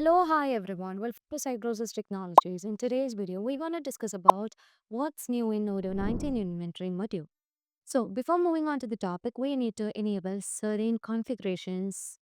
Hello, hi everyone. Welcome to Cybrosys Technologies. In today's video, we're going to discuss about what's new in Odoo19 inventory module. So before moving on to the topic, we need to enable certain configurations,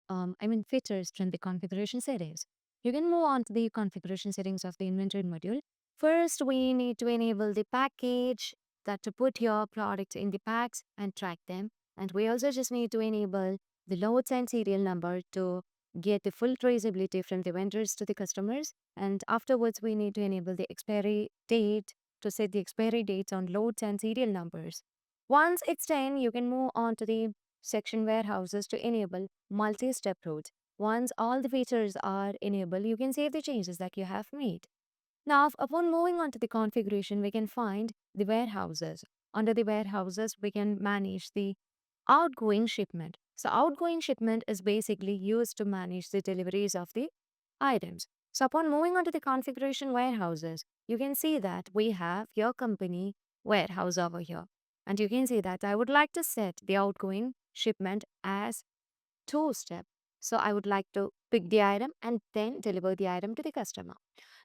features from the configuration settings. You can move on to the configuration settings of the inventory module. First, we need to enable the package that to put your product in the packs and track them. And we also just need to enable the loads and serial number to get the full traceability from the vendors to the customers. And afterwards, we need to enable the expiry date to set the expiry dates on loads and serial numbers. Once it's done, you can move on to the section warehouses to enable multi-step routes. Once all the features are enabled, you can save the changes that you have made. Now, upon moving on to the configuration, we can find the warehouses. Under the warehouses, we can manage the outgoing shipment. So, outgoing shipment is basically used to manage the deliveries of the items. So, upon moving on to the configuration warehouses, you can see that we have your company warehouse over here. And you can see that I would like to set the outgoing shipment as two step. So, I would like to pick the item and then deliver the item to the customer.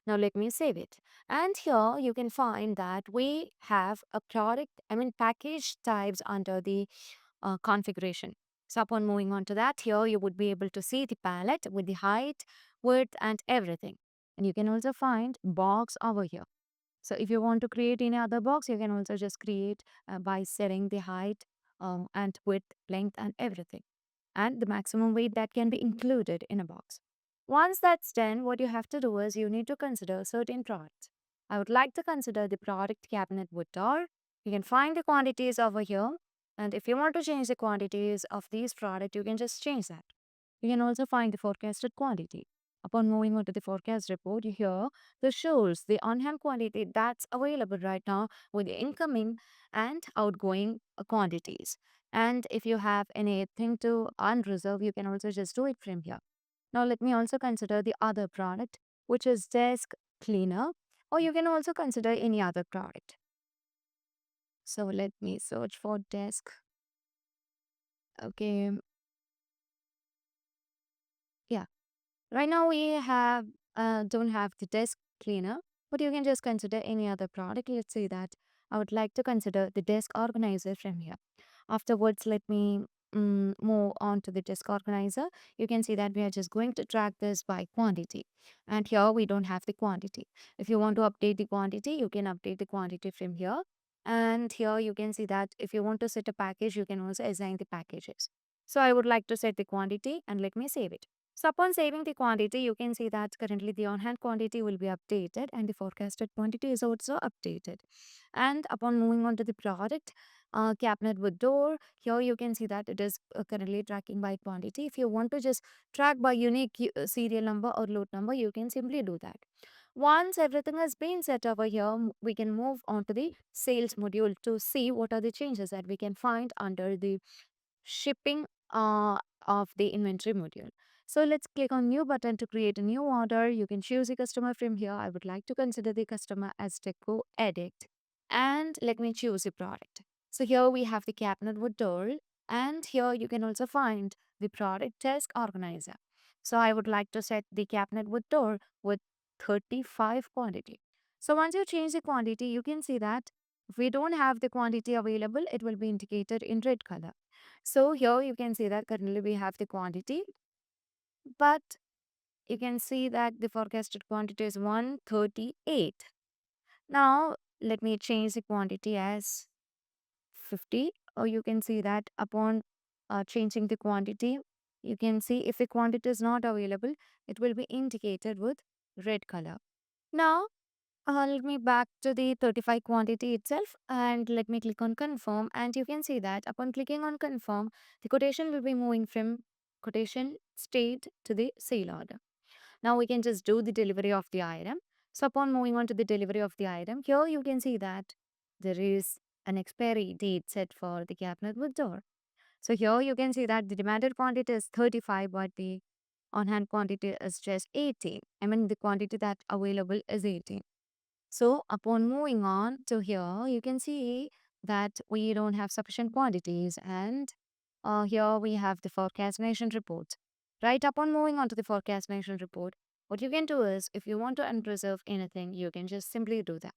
Now let me save it. And here you can find that we have a package types under the configuration. So upon moving on to that, here you would be able to see the palette with the height, width and everything. And you can also find box over here. So if you want to create any other box, you can also just create by setting the height and width, length and everything and the maximum weight that can be included in a box. Once that's done, what you have to do is you need to consider certain products. I would like to consider the product cabinet wood door. You can find the quantities over here. And if you want to change the quantities of these products, you can just change that. You can also find the forecasted quantity. Upon moving on to the forecast report, you hear this shows the on-hand quantity that's available right now with the incoming and outgoing quantities. And if you have anything to unreserve, you can also just do it from here. Now, let me also consider the other product, which is desk cleaner, or you can also consider any other product. So let me search for desk. Okay, yeah. Right now we have don't have the desk cleaner, but you can just consider any other product. Let's say that I would like to consider the desk organizer from here. Afterwards, let me move on to the desk organizer. You can see that we are just going to track this by quantity. And here we don't have the quantity. If you want to update the quantity, you can update the quantity from here. And here you can see that if you want to set a package, you can also assign the packages. So I would like to set the quantity and let me save it. So upon saving the quantity, you can see that currently the on-hand quantity will be updated and the forecasted quantity is also updated. And upon moving on to the product, cabinet with door, here you can see that it is currently tracking by quantity. If you want to just track by unique serial number or load number, you can simply do that. Once everything has been set over here, we can move on to the sales module to see what are the changes that we can find under the shipping of the inventory module. So let's click on new button to create a new order. You can choose a customer from here. I would like to consider the customer as Deco Edit. And let me choose a product. So here we have the cabinet wood door. And here you can also find the product desk organizer. So I would like to set the cabinet wood door with 35 quantity. So once you change the quantity, you can see that if we don't have the quantity available, it will be indicated in red color. So here you can see that currently we have the quantity, but you can see that the forecasted quantity is 138. Now let me change the quantity as 50, or you can see that upon changing the quantity, you can see if the quantity is not available, it will be indicated with red color. Now let me back to the 35 quantity itself and let me click on confirm, and you can see that upon clicking on confirm, the quotation will be moving from quotation state to the sale order. Now we can just do the delivery of the item. So upon moving on to the delivery of the item, here you can see that there is an expiry date set for the cabinet with door. So here you can see that the demanded quantity is 35, but the on-hand quantity is just 18. The quantity that available is 18. So upon moving on to here, you can see that we don't have sufficient quantities, and here we have the forecast nation report. Right upon moving on to the forecast nation report, What you can do is, if you want to unreserve anything, you can just simply do that.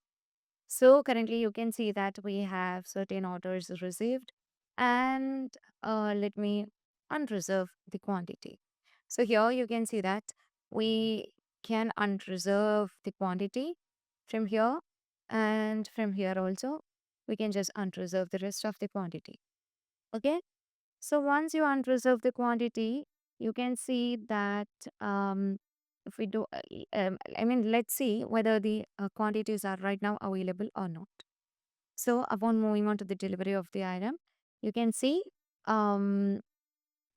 So currently you can see that we have certain orders received, and let me unreserve the quantity. So here you can see that we can unreserve the quantity from here, and from here also we can just unreserve the rest of the quantity. Okay. So once you unreserve the quantity, you can see that if we do, I mean, let's see whether the quantities are right now available or not. So upon moving on to the delivery of the item, you can see um,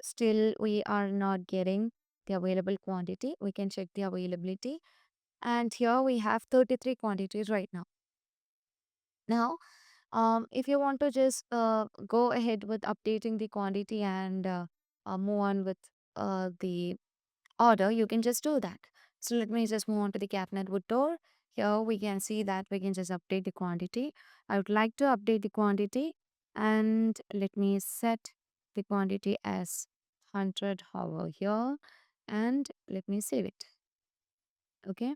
still we are not getting the available quantity. We can check the availability. And here we have 33 quantities right now. Now, if you want to just go ahead with updating the quantity and move on with the order, you can just do that. So let me just move on to the cabinet wood door. Here we can see that we can just update the quantity. I would like to update the quantity, and let me set the quantity as 100 over here, and let me save it. Okay.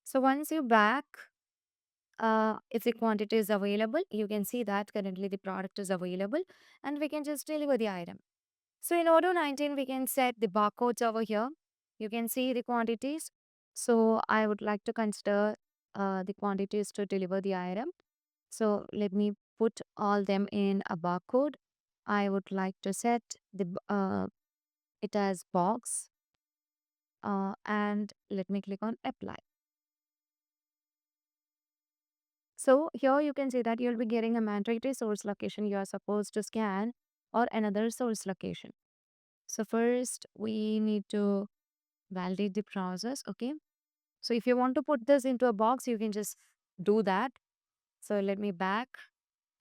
So once you back, if the quantity is available, you can see that currently the product is available, and we can just deliver the item. So in Odoo19, we can set the barcodes over here. You can see the quantities. So I would like to consider the quantities to deliver the item. So let me put all them in a barcode. I would like to set it as box, and let me click on apply. So here you can see that you'll be getting a mandatory source location you are supposed to scan, or another source location. So first we need to validate the process. Okay. So if you want to put this into a box, you can just do that. So let me back,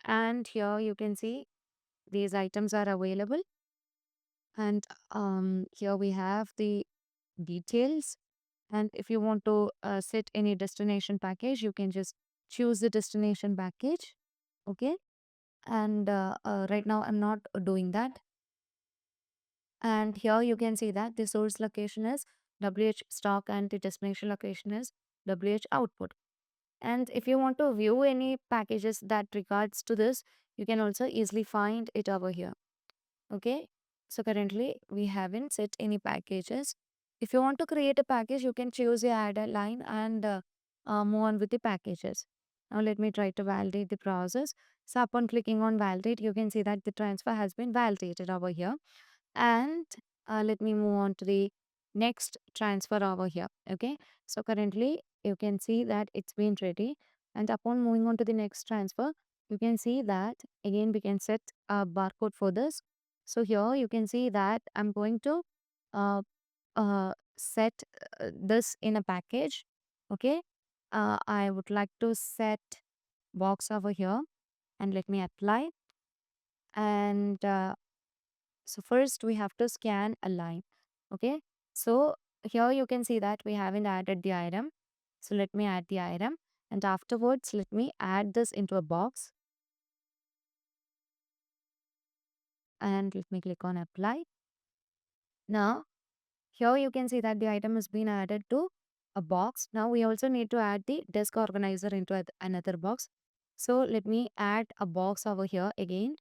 and here you can see these items are available, and here we have the details. And if you want to set any destination package, you can just choose the destination package. Okay. And right now I'm not doing that. And here you can see that the source location is WH stock and the destination location is WH output. And if you want to view any packages that regards to this, you can also easily find it over here. Okay. So currently we haven't set any packages. If you want to create a package, you can choose the add a line and move on with the packages. Now let me try to validate the process. So upon clicking on validate, you can see that the transfer has been validated over here. And let me move on to the next transfer over here. Okay. So currently you can see that it's been ready. And upon moving on to the next transfer, you can see that again we can set a barcode for this. So here you can see that I'm going to uh, set this in a package. Okay. I would like to set box over here, and let me apply. And so first we have to scan a line. Okay. So here you can see that we haven't added the item. So let me add the item, and afterwards let me add this into a box, and let me click on apply. Now here you can see that the item has been added to a box. Now we also need to add the desk organizer into another box. So let me add a box over here again,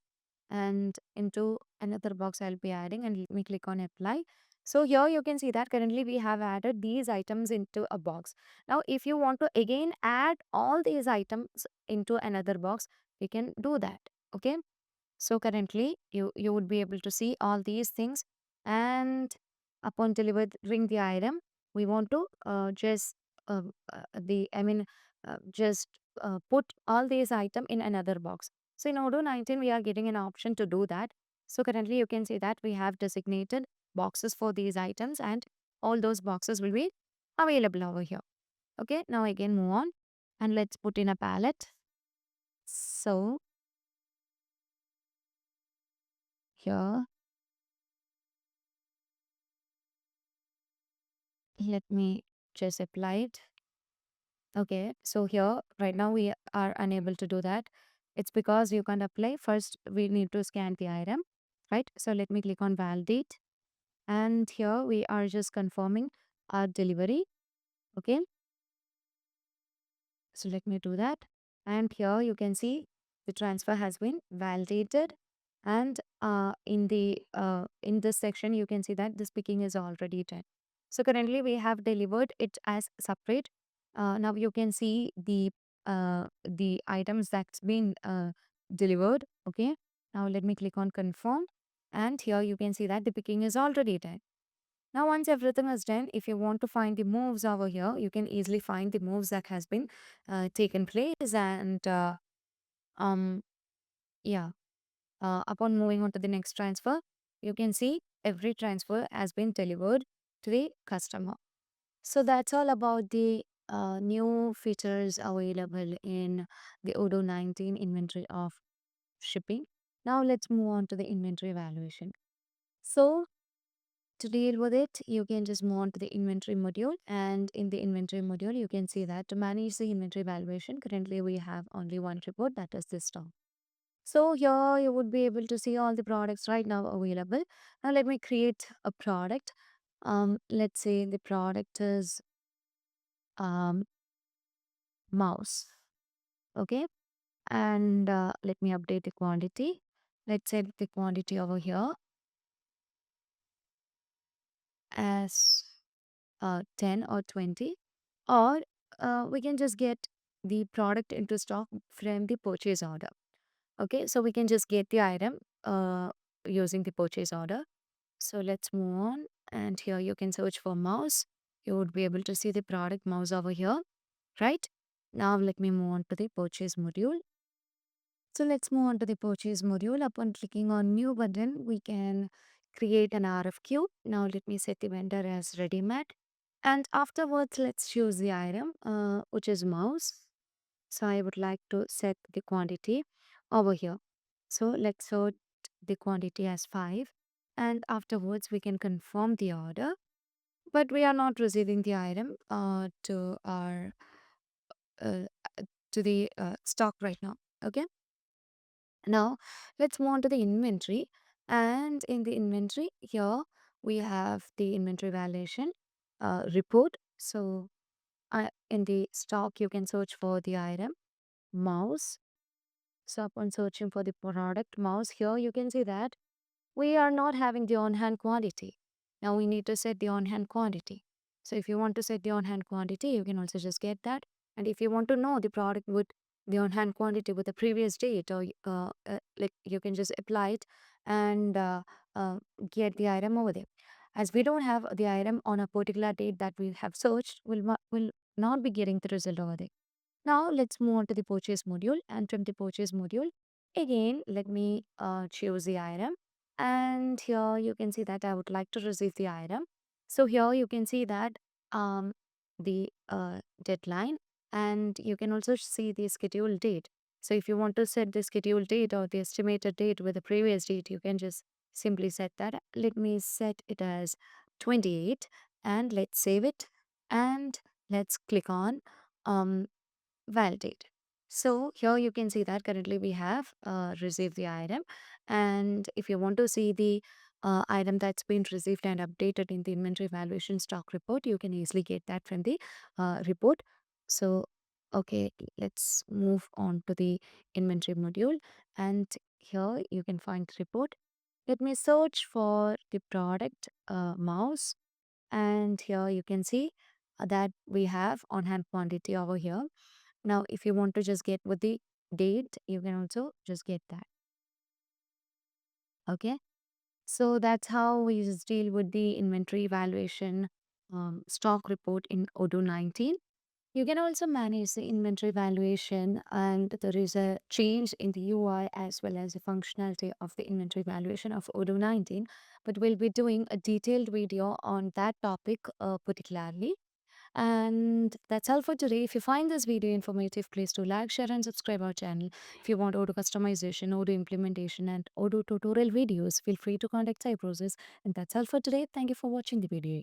and into another box I'll be adding, and let me click on apply. So here you can see that currently we have added these items into a box. Now if you want to again add all these items into another box, we can do that. Okay. So currently you would be able to see all these things, and upon delivering the item, we want to just the I mean just put all these item in another box. So in Odoo19 we are getting an option to do that. So currently you can see that we have designated boxes for these items, and all those boxes will be available over here. Okay, now again move on, and let's put in a palette. So here, let me just apply it. Okay, so here right now we are unable to do that. It's because you can't apply. First, we need to scan the item, right? So let me click on validate. And here we are just confirming our delivery. Okay, so let me do that. And here you can see the transfer has been validated. And in this section, you can see that this picking is already done. So currently we have delivered it as separate. Now you can see the items that's been delivered. Okay. Now let me click on confirm. And here you can see that the picking is already done. Now, once everything is done, if you want to find the moves over here, you can easily find the moves that has been taken place. And um, yeah, upon moving on to the next transfer, you can see every transfer has been delivered to the customer. So that's all about the new features available in the Odoo19 inventory of shipping. Now let's move on to the inventory evaluation. So to deal with it, you can just move on to the inventory module. And in the inventory module, you can see that to manage the inventory valuation, currently we have only one report, that is this stock. So here you would be able to see all the products right now available. Now let me create a product. Let's say the product is um, mouse. Okay. And let me update the quantity. Let's set the quantity over here as 10 or 20, or we can just get the product into stock from the purchase order. Okay, so we can just get the item using the purchase order. So let's move on, and here you can search for mouse. You would be able to see the product mouse over here, right? Now let me move on to the purchase module. So let's move on to the purchase module. Upon clicking on new button, we can create an RFQ. Now let me set the vendor as ready made. And afterwards, let's choose the item, which is mouse. So I would like to set the quantity over here. So let's set the quantity as 5. And afterwards, we can confirm the order. But we are not receiving the item to our uh, to the stock right now. Okay. Now, let's move on to the inventory. And in the inventory, here we have the inventory valuation report. So, in the stock, you can search for the item mouse. So, upon searching for the product mouse, here you can see that we are not having the on-hand quantity. Now we need to set the on-hand quantity. So if you want to set the on-hand quantity, you can also just get that. And if you want to know the product with the on-hand quantity with the previous date, or like you can just apply it and get the item over there. As we don't have the item on a particular date that we have searched, will not be getting the result over there. Now let's move on to the purchase module, and from the purchase module, again, let me choose the item. And here you can see that I would like to receive the item. So here you can see that the deadline, and you can also see the scheduled date. So if you want to set the scheduled date or the estimated date with the previous date, you can just simply set that. Let me set it as 28, and let's save it, and let's click on um, validate. So here you can see that currently we have received the item. And if you want to see the item that's been received and updated in the inventory valuation stock report, you can easily get that from the report. So, okay, let's move on to the inventory module. And here you can find the report. Let me search for the product mouse. And here you can see that we have on hand quantity over here. Now, if you want to just get with the date, you can also just get that. Okay. So that's how we just deal with the inventory evaluation stock report in Odoo19. You can also manage the inventory valuation, and there is a change in the UI as well as the functionality of the inventory valuation of Odoo19. But we'll be doing a detailed video on that topic particularly. And that's all for today. If you find this video informative, please do like, share, and subscribe our channel. If you want Odoo customization, Odoo implementation, and Odoo tutorial videos, feel free to contact Cybrosys. And that's all for today. Thank you for watching the video.